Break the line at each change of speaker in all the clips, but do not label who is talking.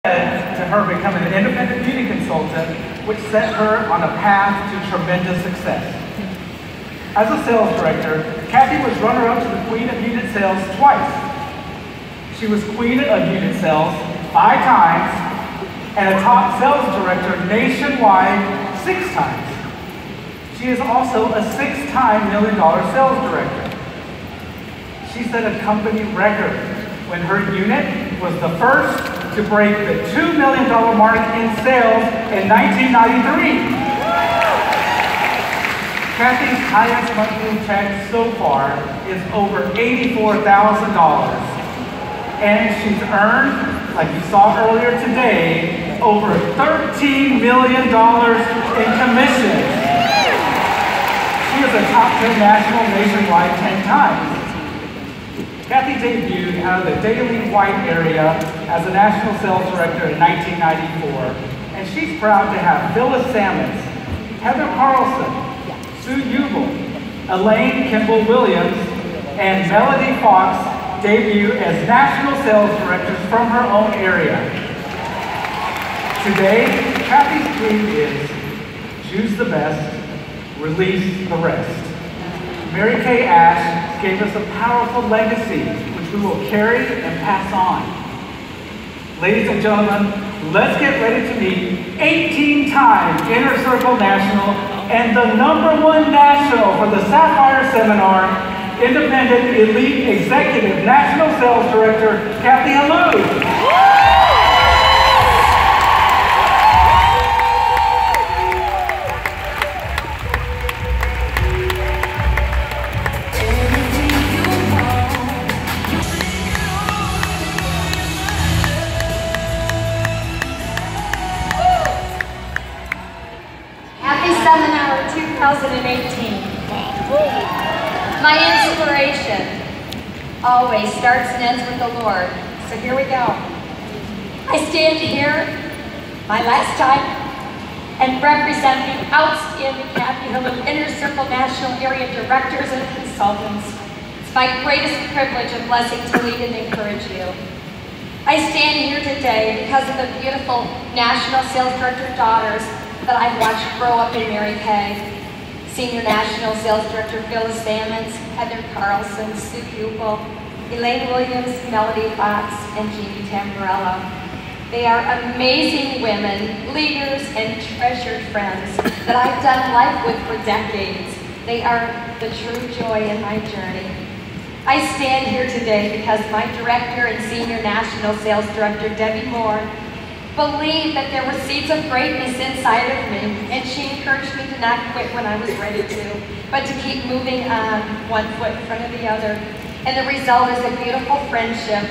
To her becoming an independent beauty consultant, which set her on a path to tremendous success. As a sales director, Kathy was runner-up to the Queen of Unit Sales twice. She was Queen of Unit Sales 5 times and a top sales director nationwide 6 times. She is also a 6-time $1 million sales director. She set a company record when her unit was the first to break the $2 million mark in sales in 1993. Kathy's highest monthly check so far is over $84,000. And she's earned, like you saw earlier today, over $13 million in commissions. She is a top 10 national nationwide 10 times. Kathy debuted out of the Daily White area as a national sales director in 1994, and she's proud to have Phyllis Sammons, Heather Carlson, Sue Ubel, Elaine Kimball-Williams, and Melody Fox debut as national sales directors from her own area. Today, Kathy's theme is choose the best, release the rest. Mary Kay Ash gave us a powerful legacy, which we will carry and pass on. Ladies and gentlemen, let's get ready to meet 18-time Inner Circle National and the #1 national for the Sapphire Seminar, Independent Elite Executive National Sales Director, Kathy Helou.
Seminar 2018. My inspiration always starts and ends with the Lord. So here we go. I stand here, my last time, and represent the outstanding Kathy Helou Inner Circle National Area Directors and Consultants. It's my greatest privilege and blessing to lead and encourage you. I stand here today because of the beautiful National Sales Director daughters that I've watched grow up in Mary Kay. Senior National Sales Director Phyllis Sammons, Heather Carlson, Sue Ubel, Elaine Williams, Melody Fox, and Jeannie Tamburello. They are amazing women, leaders, and treasured friends that I've done life with for decades. They are the true joy in my journey. I stand here today because my Director and Senior National Sales Director, Debbie Moore, believed that there were seeds of greatness inside of me, and she encouraged me to not quit when I was ready to, but to keep moving on, one foot in front of the other. And the result is a beautiful friendship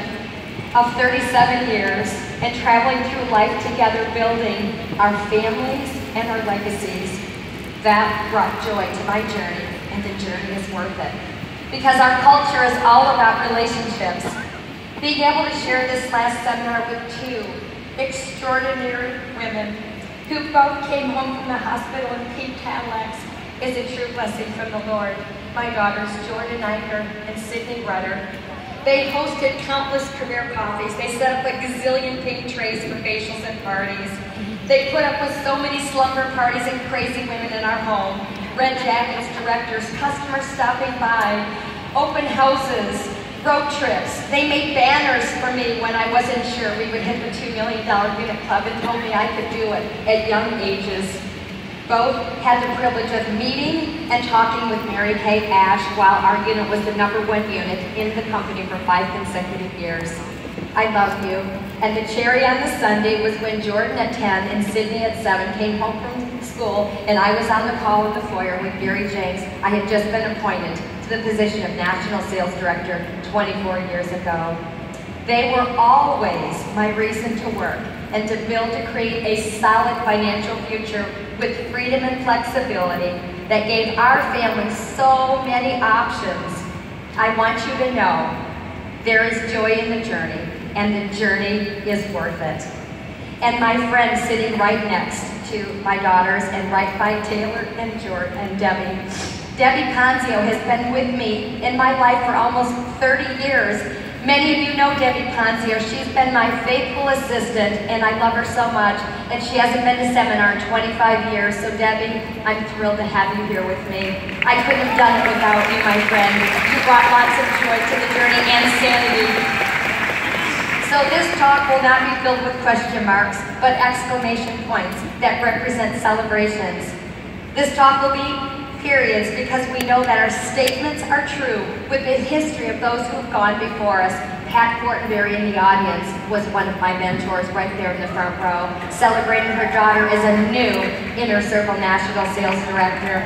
of 37 years and traveling through life together, building our families and our legacies. That brought joy to my journey, and the journey is worth it. Because our culture is all about relationships. Being able to share this last seminar with 2 extraordinary women who both came home from the hospital in pink Cadillacs is a true blessing from the Lord. My daughters, Jordan Eicher and Sydney Rudder. They hosted countless career coffees. They set up a gazillion pink trays for facials and parties. They put up with so many slumber parties and crazy women in our home. Red jackets, directors, customers stopping by, open houses, road trips. They made banners for me when I wasn't sure we would hit the $2 million unit club and told me I could do it at young ages. Both had the privilege of meeting and talking with Mary Kay Ash while our unit was the #1 unit in the company for 5 consecutive years. I love you. And the cherry on the Sunday was when Jordan at 10 and Sydney at 7 came home from school, and I was on the call in the foyer with Gary Jenks. I had just been appointed to the position of National Sales Director 24 years ago. They were always my reason to work and to build to create a solid financial future with freedom and flexibility that gave our family so many options. I want you to know there is joy in the journey, and the journey is worth it. And my friend sitting right next to my daughters and right by Taylor and Jordan and Debbie Ponzio has been with me in my life for almost 30 years, Many of you know Debbie Ponzio. She's been my faithful assistant, and I love her so much. And she hasn't been to seminar in 25 years. So Debbie, I'm thrilled to have you here with me. I couldn't have done it without you, my friend. You brought lots of joy to the journey and sanity. So this talk will not be filled with question marks, but exclamation points that represent celebrations. This talk will be periods because we know that our statements are true with the history of those who've gone before us. Pat Fortenberry in the audience was one of my mentors right there in the front row, celebrating her daughter as a new Inner Circle National Sales Director.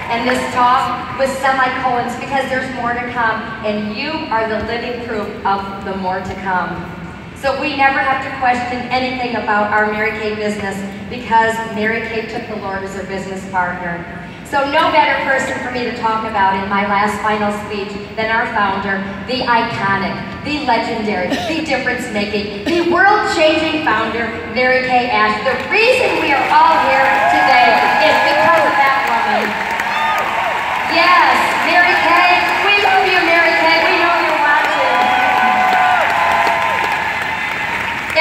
And this talk was semicolons because there's more to come, and you are the living proof of the more to come. So we never have to question anything about our Mary Kay business because Mary Kay took the Lord as her business partner. So no better person for me to talk about in my last final speech than our founder, the iconic, the legendary, the difference-making, the world-changing founder, Mary Kay Ash. The reason we are all here today is because of that woman. Yes, Mary Kay, we love you, Mary Kay. We know you're watching.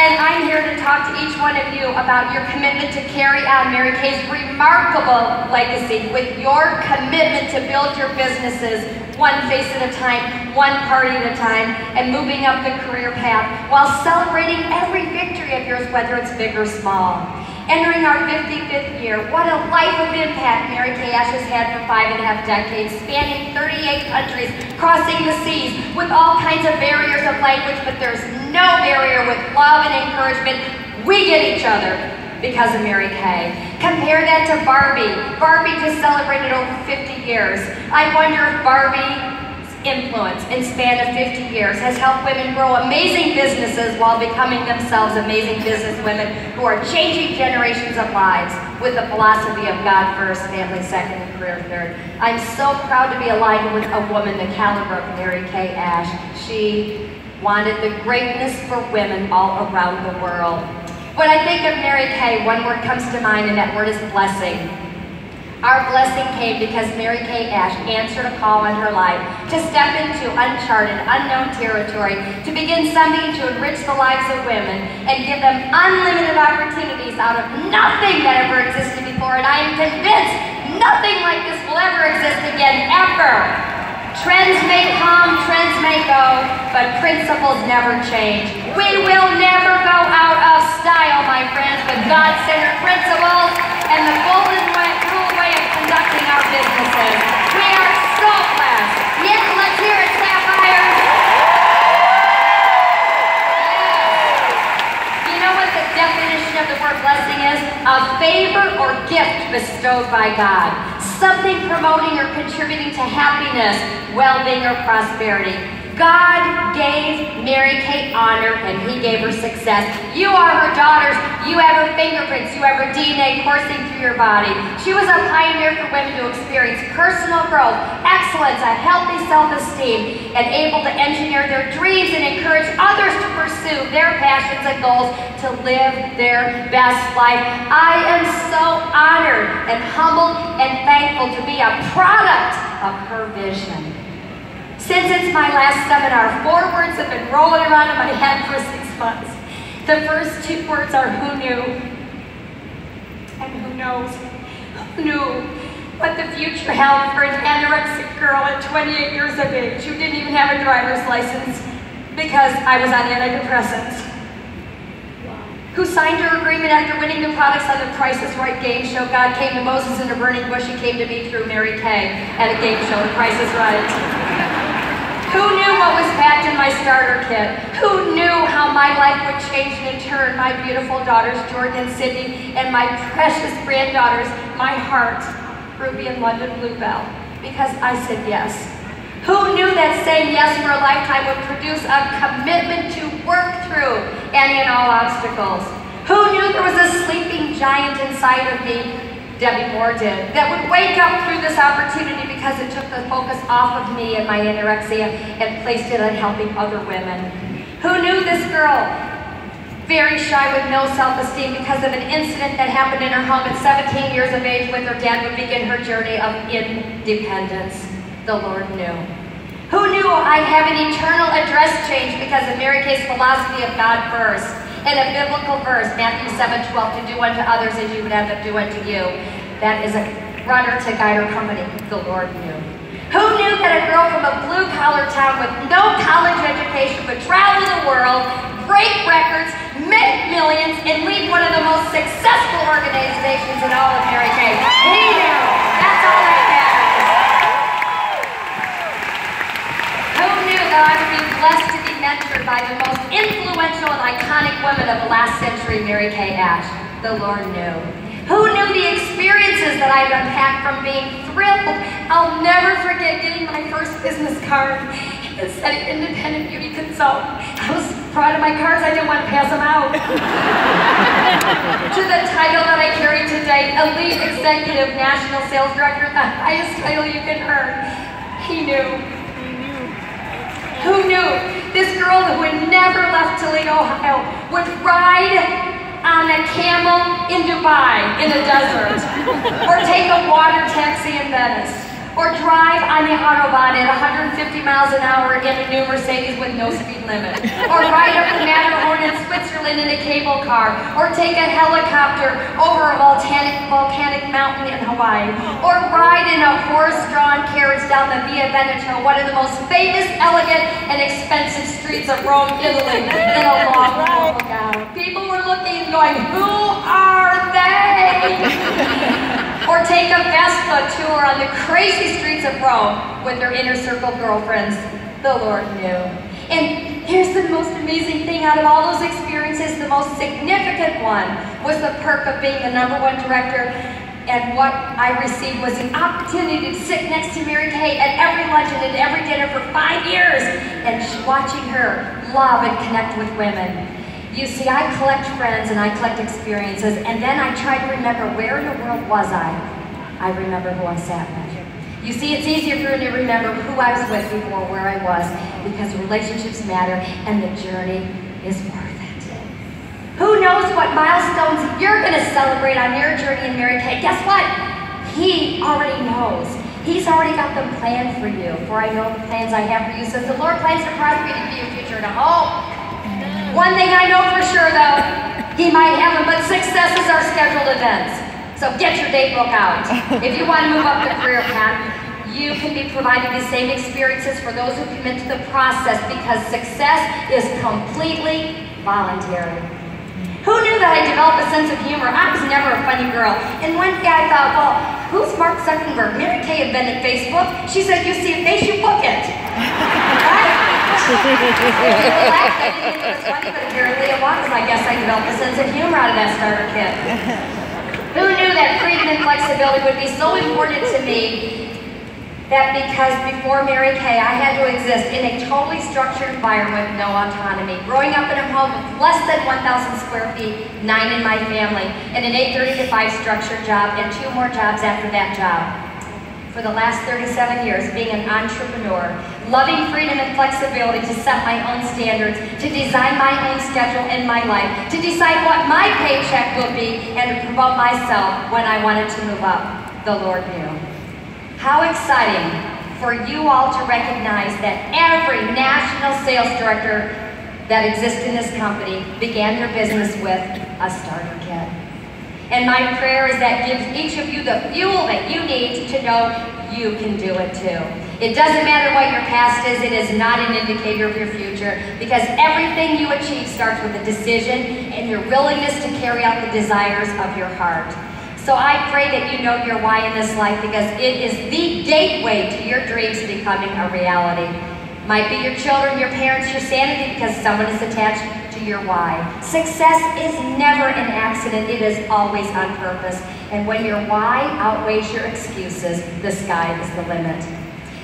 And I'm here to talk to each one of you about your commitment to carry on Mary Kay's remarkable legacy with your commitment to build your businesses one face at a time, one party at a time, and moving up the career path while celebrating every victory of yours, whether it's big or small. Entering our 55th year, what a life of impact Mary Kay Ash has had for 5.5 decades, spanning 38 countries, crossing the seas with all kinds of barriers of language, but there's no barrier with love and encouragement. We get each other because of Mary Kay. Compare that to Barbie. Barbie just celebrated over 50 years. I wonder if Barbie's influence in span of 50 years has helped women grow amazing businesses while becoming themselves amazing businesswomen who are changing generations of lives with the philosophy of God first, family second, and career third. I'm so proud to be aligned with a woman the caliber of Mary Kay Ash. She wanted the greatness for women all around the world. When I think of Mary Kay, one word comes to mind, and that word is blessing. Our blessing came because Mary Kay Ash answered a call in her life to step into uncharted, unknown territory, to begin something to enrich the lives of women and give them unlimited opportunities out of nothing that ever existed before. And I am convinced nothing like this will ever exist again, ever. Trends may come, trends may go, but principles never change. We will never go out of style, my friends, with God-centered principles and the golden rule way of conducting our businesses. We are so blessed. Yes, let's hear it, Sapphires. You know what the definition of the word blessing is? A favor or gift bestowed by God. Something promoting or contributing to happiness, well-being, or prosperity. God gave Mary Kay honor, and He gave her success. You are her daughters. You have her fingerprints. You have her DNA coursing through your body. She was a pioneer for women to experience personal growth, excellence, a healthy self-esteem, and able to engineer their dreams and encourage others to pursue their passions and goals to live their best life. I am so honored and humbled and thankful to be a product of her vision. Since it's my last seminar, 4 words have been rolling around in my head for 6 months. The first 2 words are who knew and who knows. Who knew what the future held for an anorexic girl at 28 years of age who didn't even have a driver's license because I was on antidepressants. Who signed her agreement after winning the products on the Price is Right game show. God came to Moses in a burning bush. He came to me through Mary Kay at a game show, The Price is Right. Who knew what was packed in my starter kit? Who knew how my life would change and in turn my beautiful daughters, Jordan and Sydney, and my precious granddaughters, my heart, Ruby and London Bluebell, because I said yes. Who knew that saying yes for a lifetime would produce a commitment to work through any and all obstacles? Who knew there was a sleeping giant inside of me, Debbie Moore did, that would wake up through this opportunity because it took the focus off of me and my anorexia and placed it on helping other women? Who knew this girl, very shy with no self-esteem because of an incident that happened in her home at 17 years of age with her dad, would begin her journey of independence? The Lord knew. Who knew I'd have an eternal address change because of Mary Kay's philosophy of God first? And a biblical verse, Matthew 7:12, to do unto others as you would have them do unto you. That is a runner to guide our company, the Lord knew. Who knew that a girl from a blue-collar town with no college education would travel the world, break records, make millions, and lead one of the most successful organizations in all of Mary Kay? He knew. That's all that matters. Who knew that I would be blessed to be mentored by the most influential and iconic women of the last century, Mary Kay Ash? The Lord knew. Who knew the experiences that I've unpacked from being thrilled? I'll never forget getting my first business card. It said Independent Beauty Consultant. I was proud of my cards, I didn't want to pass them out. To the title that I carry today, Elite Executive National Sales Director, the highest title you can earn. He knew. Who knew? This girl who had never left Toledo, Ohio, would ride on a camel in Dubai in the desert, or take a water taxi in Venice, or drive on the Autobahn at 150 miles an hour in a new Mercedes with no speed limit, or ride up the Matterhorn in Switzerland in a cable car, or take a helicopter over a volcanic mountain in Hawaii, or ride in a horse-drawn carriage down the Via Veneto, one of the most famous, elegant, and expensive streets of Rome, Italy, in a long gown. People were looking and going, who are they? Or take a Vespa tour on the crazy streets of Rome with their inner circle girlfriends. The Lord knew. And here's the most amazing thing out of all those experiences, the most significant one was the perk of being the #1 director. And what I received was an opportunity to sit next to Mary Kay at every luncheon and every dinner for 5 years and watching her love and connect with women. You see, I collect friends and I collect experiences, and then I try to remember where in the world was I. I remember who I sat with. You see, it's easier for me to remember who I was with before where I was, because relationships matter and the journey is worth it. Who knows what milestones you're going to celebrate on your journey in Mary Kay? Guess what? He already knows. He's already got them planned for you. For I know the plans I have for you, says the Lord plans to prosper you to be your future and a hope. One thing I know for sure, though, he might have them, but successes are scheduled events. So get your date book out. If you want to move up the career path, you can be provided the same experiences for those who commit to the process, because success is completely voluntary. Who knew that I developed a sense of humor? I was never a funny girl. And one day I thought, well, who's Mark Zuckerberg? Mary Kay invented Facebook. She said, you see a face, you book it. Right? It was funny, but apparently it was. I guess I developed a sense of humor out of that starter kit. Who knew that freedom and flexibility would be so important to me that because before Mary Kay, I had to exist in a totally structured environment with no autonomy. Growing up in a home with less than 1,000 square feet, 9 in my family, and an 8:30 to 5 structured job, and 2 more jobs after that job. For the last 37 years, being an entrepreneur, loving freedom and flexibility to set my own standards, to design my own schedule in my life, to decide what my paycheck will be, and to promote myself when I wanted to move up. The Lord knew. How exciting for you all to recognize that every national sales director that exists in this company began their business with a starter kit. And my prayer is that gives each of you the fuel that you need to know you can do it too. It doesn't matter what your past is, it is not an indicator of your future, because everything you achieve starts with a decision and your willingness to carry out the desires of your heart. So I pray that you know your why in this life, because it is the gateway to your dreams becoming a reality. Might be your children, your parents, your sanity, because someone is attached to your why. Success is never an accident, it is always on purpose. And when your why outweighs your excuses, the sky is the limit.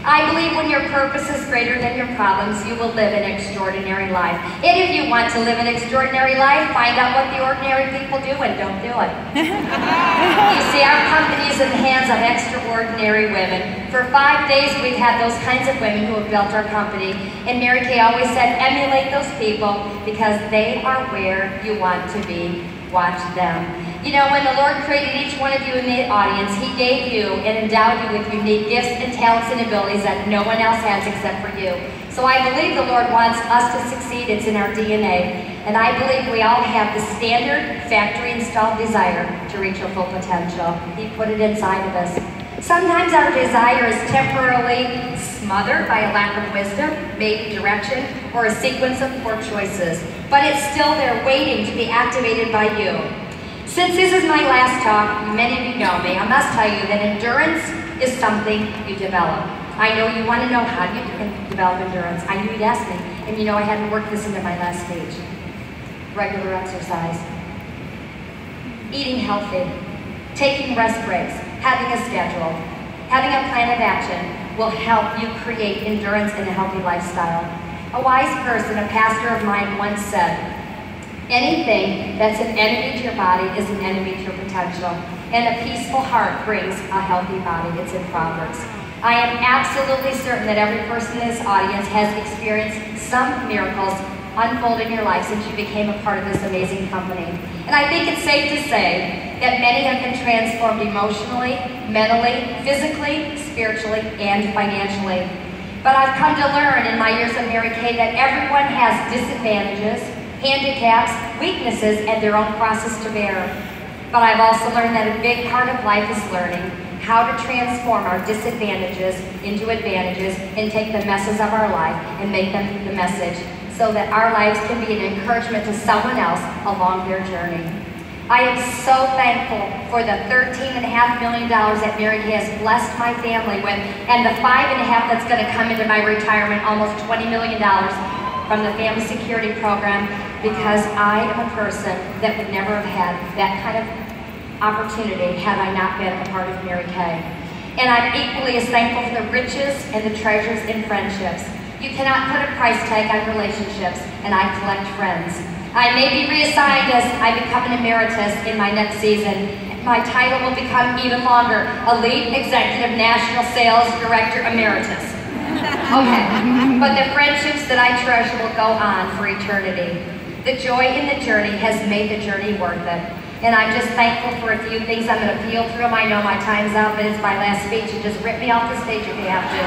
I believe when your purpose is greater than your problems, you will live an extraordinary life. And if you want to live an extraordinary life, find out what the ordinary people do and don't do it. You see, our company is in the hands of extraordinary women. For 5 days, we've had those kinds of women who have built our company. And Mary Kay always said, emulate those people, because they are where you want to be watch them. You know, when the Lord created each one of you in the audience, He gave you and endowed you with unique gifts and talents and abilities that no one else has except for you. So I believe the Lord wants us to succeed. It's in our DNA. And I believe we all have the standard, factory-installed desire to reach our full potential. He put it inside of us. Sometimes our desire is temporarily smothered by a lack of wisdom, maybe direction, or a sequence of poor choices. But it's still there waiting to be activated by you. Since this is my last talk, many of you know me, I must tell you that endurance is something you develop. I know you want to know how you can develop endurance. I knew you'd ask me, and you know I had to work this into my last stage. Regular exercise, eating healthy, taking rest breaks, having a schedule, having a plan of action will help you create endurance and a healthy lifestyle. A wise person, a pastor of mine once said, anything that's an enemy to your body is an enemy to your potential, and a peaceful heart brings a healthy body. It's in Proverbs. I am absolutely certain that every person in this audience has experienced some miracles unfold in your life since you became a part of this amazing company. And I think it's safe to say that many have been transformed emotionally, mentally, physically, spiritually, and financially. But I've come to learn in my years of Mary Kay that everyone has disadvantages, handicaps, weaknesses, and their own crosses to bear. But I've also learned that a big part of life is learning how to transform our disadvantages into advantages and take the messes of our life and make them the message, so that our lives can be an encouragement to someone else along their journey. I am so thankful for the $13.5 million that Mary Kay has blessed my family with, and the $5.5 that's going to come into my retirement, almost $20 million from the Family Security Program, because I am a person that would never have had that kind of opportunity had I not been a part of Mary Kay. And I'm equally as thankful for the riches and the treasures in friendships. You cannot put a price tag on relationships, and I collect friends. I may be reassigned as I become an emeritus in my next season. My title will become even longer, Elite Executive National Sales Director Emeritus. Okay, but the friendships that I treasure will go on for eternity. The joy in the journey has made the journey worth it. And I'm just thankful for a few things. I'm going to peel through them. I know my time's up, but it's my last speech. You just rip me off the stage if you have to.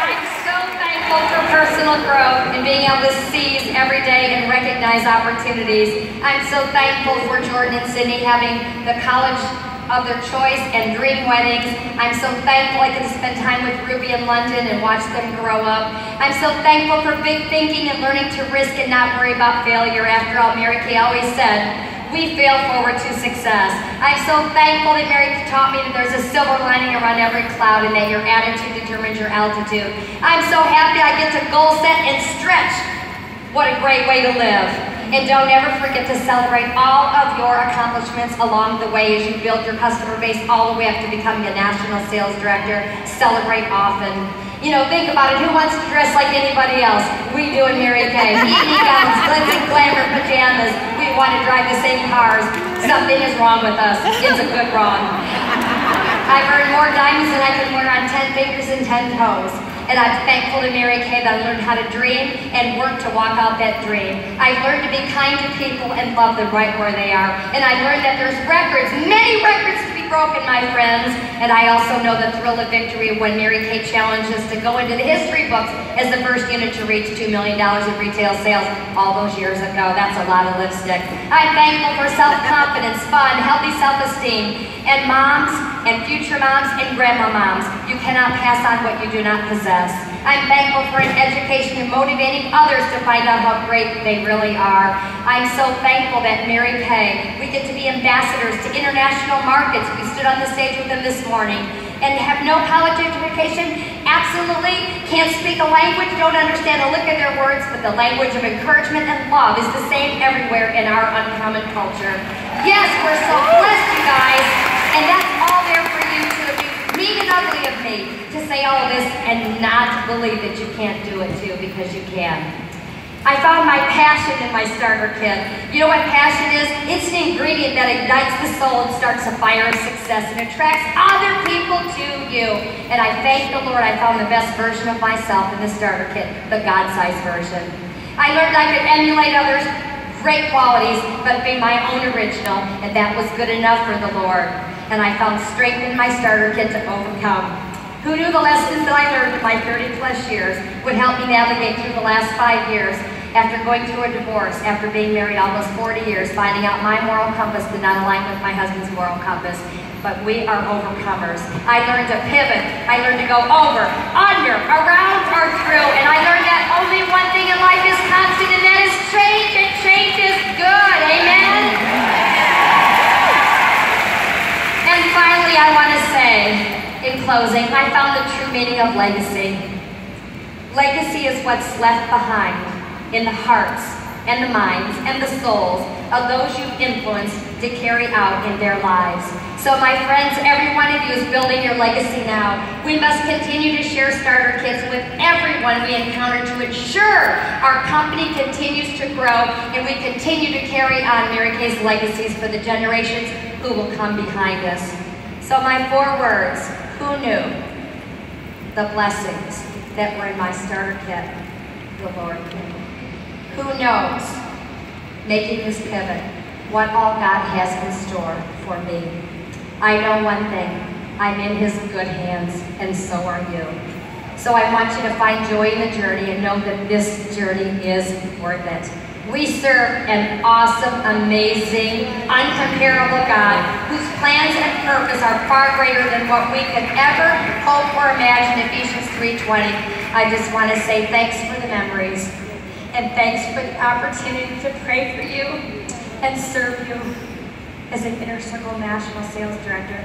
I'm so thankful for personal growth and being able to seize every day and recognize opportunities. I'm so thankful for Jordan and Sydney having the college of their choice and dream weddings. I'm so thankful I can spend time with Ruby in London and watch them grow up. I'm so thankful for big thinking and learning to risk and not worry about failure. After all, Mary Kay always said, we fail forward to success. I'm so thankful that Mary taught me that there's a silver lining around every cloud and that your attitude determines your altitude. I'm so happy I get to goal set and stretch. What a great way to live. And don't ever forget to celebrate all of your accomplishments along the way as you build your customer base all the way up to becoming a national sales director. Celebrate often. You know, think about it. Who wants to dress like anybody else? We do in Mary Kay. Evening gowns, glitz and glamour pajamas. We want to drive the same cars. Something is wrong with us. It's a good wrong. I've earned more diamonds than I can wear on 10 fingers and 10 toes. And I'm thankful to Mary Kay that I learned how to dream and work to walk out that dream. I've learned to be kind to people and love them right where they are. And I've learned that there's records, many records to be broken, my friends. And I also know the thrill of victory when Mary Kay challenged us to go into the history books as the first unit to reach $2 million in retail sales all those years ago. That's a lot of lipstick. I'm thankful for self-confidence, fun, healthy self-esteem. And moms, and future moms, and grandma moms, you cannot pass on what you do not possess. I'm thankful for an education and motivating others to find out how great they really are. I'm so thankful that Mary Kay, we get to be ambassadors to international markets. We stood on the stage with them this morning. And have no college education, absolutely can't speak a language, don't understand a lick of their words, but the language of encouragement and love is the same everywhere in our uncommon culture. Yes, we're so blessed, you guys, and that's all there for you to be mean and ugly of me to say all of this and not believe that you can't do it too, because you can. I found my passion in my starter kit. You know what passion is? It's an ingredient that ignites the soul and starts a fire of success and attracts other people to you. And I thank the Lord I found the best version of myself in the starter kit, the God-sized version. I learned I could emulate others' great qualities, but be my own original, and that was good enough for the Lord. And I found strength in my starter kit to overcome. Who knew the lessons that I learned in my 30+ years would help me navigate through the last 5 years after going through a divorce, after being married almost 40 years, finding out my moral compass did not align with my husband's moral compass. But we are overcomers. I learned to pivot. I learned to go over, under, around, or through. And I learned that only one thing in life is constant, and that is change. And change is good. Amen? And finally, I want to say, in closing, I found the true meaning of legacy. Legacy is what's left behind in the hearts and the minds and the souls of those you've influenced to carry out in their lives. So my friends, every one of you is building your legacy now. We must continue to share starter kits with everyone we encounter to ensure our company continues to grow and we continue to carry on Mary Kay's legacies for the generations who will come behind us. So my 4 words: who knew the blessings that were in my starter kit? The Lord knew. Who knows, making this pivot, what all God has in store for me? I know one thing, I'm in His good hands, and so are you. So I want you to find joy in the journey and know that this journey is worth it. We serve an awesome, amazing, uncomparable God whose plans and purpose are far greater than what we could ever hope or imagine. Ephesians 3:20. I just want to say thanks for the memories and thanks for the opportunity to pray for you and serve you as an Inner Circle National Sales Director.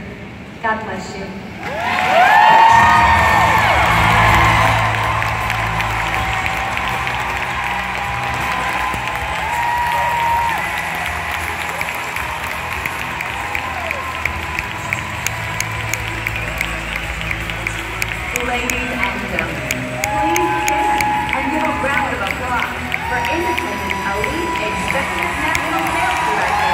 God bless you.
Ladies and gentlemen, please stand and give a round of applause for Independent Elite Executive National Sales Director,